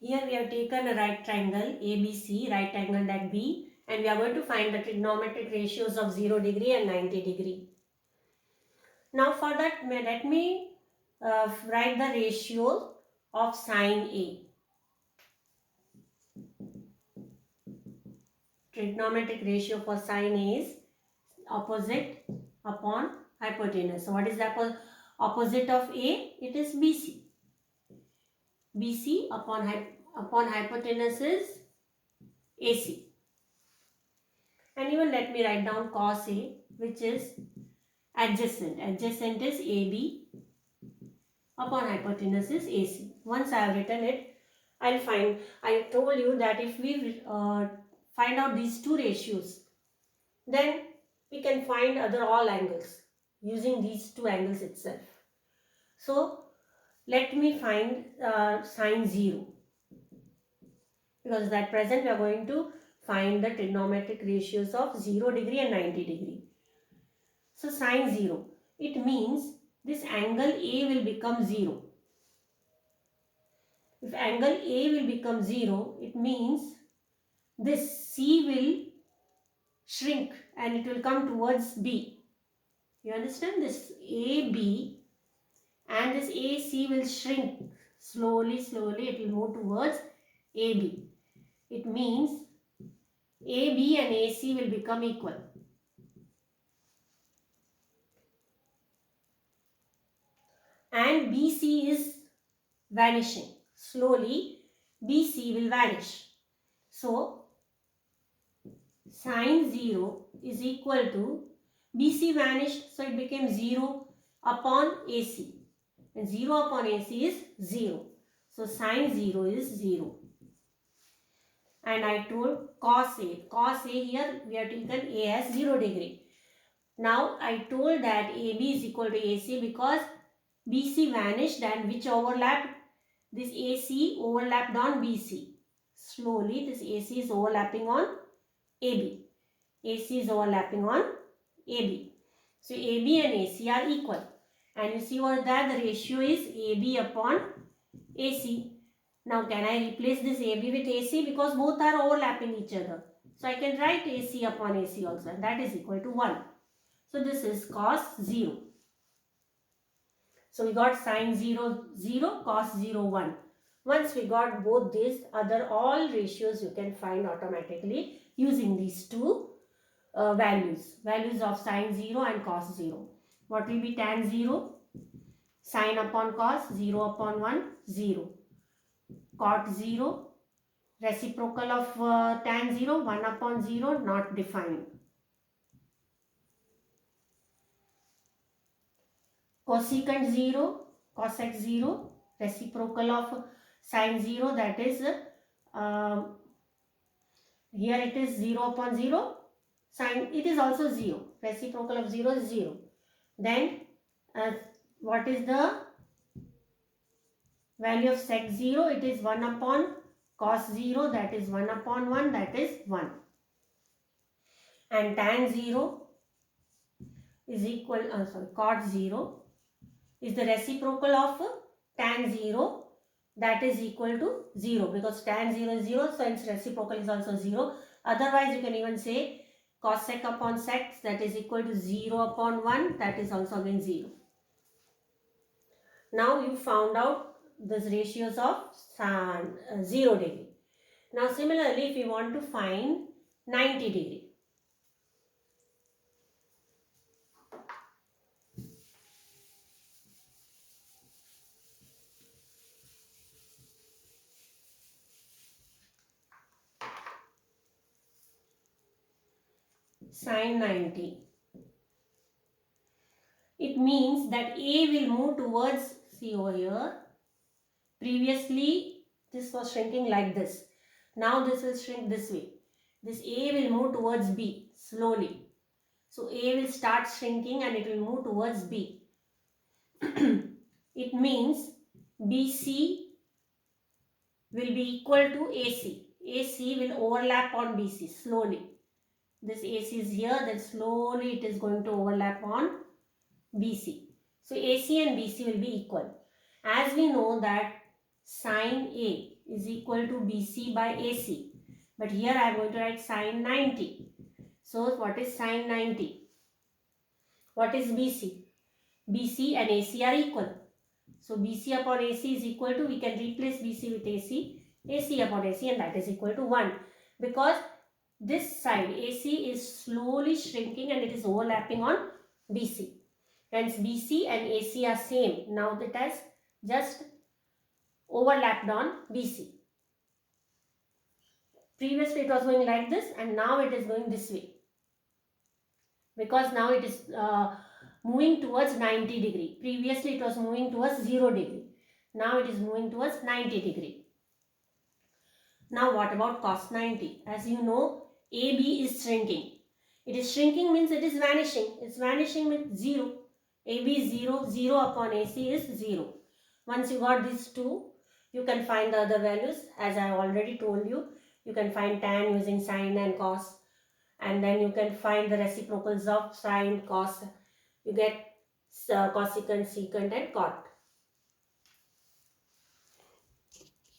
Here we have taken a right triangle ABC, right angle at B, and we are going to find the trigonometric ratios of 0 degree and 90 degree. Now for that, let me write the ratio of sine A. Trigonometric ratio for sine A is opposite upon hypotenuse. So what is the opposite of A? It is BC. BC upon hypotenuse is AC. And even let me write down cos A, which is adjacent. Adjacent is AB upon hypotenuse is AC. Once I have written it, I told you that if we find out these two ratios, then we can find other all angles using these two angles itself. So let me find sine 0, because at present we are going to find the trigonometric ratios of 0 degree and 90 degree. So sine 0, it means this angle A will become 0. If angle A will become 0, it means this C will shrink and it will come towards B. You understand? This AB and this AC will shrink slowly, it will move towards AB. It means AB and AC will become equal. And BC is vanishing. Slowly, BC will vanish. So, sine 0 is equal to BC vanished, so it became 0 upon AC. And 0 upon AC is 0. So, sine 0 is 0. And I told cos A. Cos A, here we have taken A as 0 degree. Now, I told that AB is equal to AC because BC vanished and which overlapped? This AC overlapped on BC. Slowly, this AC is overlapping on AB. AC is overlapping on AB. So, AB and AC are equal. And you see over there the ratio is AB upon AC. Now, can I replace this AB with AC? Because both are overlapping each other. So, I can write AC upon AC also, and that is equal to 1. So, this is cos 0. So, we got sine 0, 0, cos 0, 1. Once we got both these, other all ratios you can find automatically using these two values of sine 0 and cos 0. What will be tan 0? Sine upon cos, 0 upon 1, 0. Cot 0, reciprocal of tan 0, 1 upon 0, not defined. Cosecant 0, cosec 0, reciprocal of sine 0, that is, here it is 0 upon 0, sine, it is also 0, reciprocal of 0 is 0. Then, what is the value of sec 0? It is 1 upon cos 0, that is 1 upon 1, that is 1. And tan 0 is equal, cot 0 is the reciprocal of tan 0, that is equal to 0, because tan 0 is 0, so its reciprocal is also 0. Otherwise, you can even say cosec upon sec, that is equal to 0 upon 1, that is also again 0. Now, you found out these ratios of 0 degree. Now, similarly, if you want to find 90 degree. Sine 90. It means that A will move towards, see over here, previously this was shrinking like this. Now this will shrink this way. This A will move towards B slowly. So A will start shrinking and it will move towards B. It means BC will be equal to AC. AC will overlap on BC slowly. This AC is here, then slowly it is going to overlap on BC. So AC and BC will be equal. As we know that sine A is equal to BC by AC. But here I am going to write sine 90. So what is sine 90? What is BC? BC and AC are equal. So BC upon AC is equal to, we can replace BC with AC, AC upon AC, and that is equal to 1. Because this side AC is slowly shrinking and it is overlapping on BC. Hence BC and AC are same. Now that has just overlapped on BC. Previously it was going like this and now it is going this way. Because now it is moving towards 90 degree. Previously it was moving towards 0 degree. Now it is moving towards 90 degree. Now what about cos 90? As you know, AB is shrinking. It is shrinking means it is vanishing. It's vanishing with 0. AB is 0. 0 upon AC is 0. Once you got these two, you can find the other values. As I already told you, you can find tan using sine and cos. And then you can find the reciprocals of sine, cos. You get cosecant, secant and cot.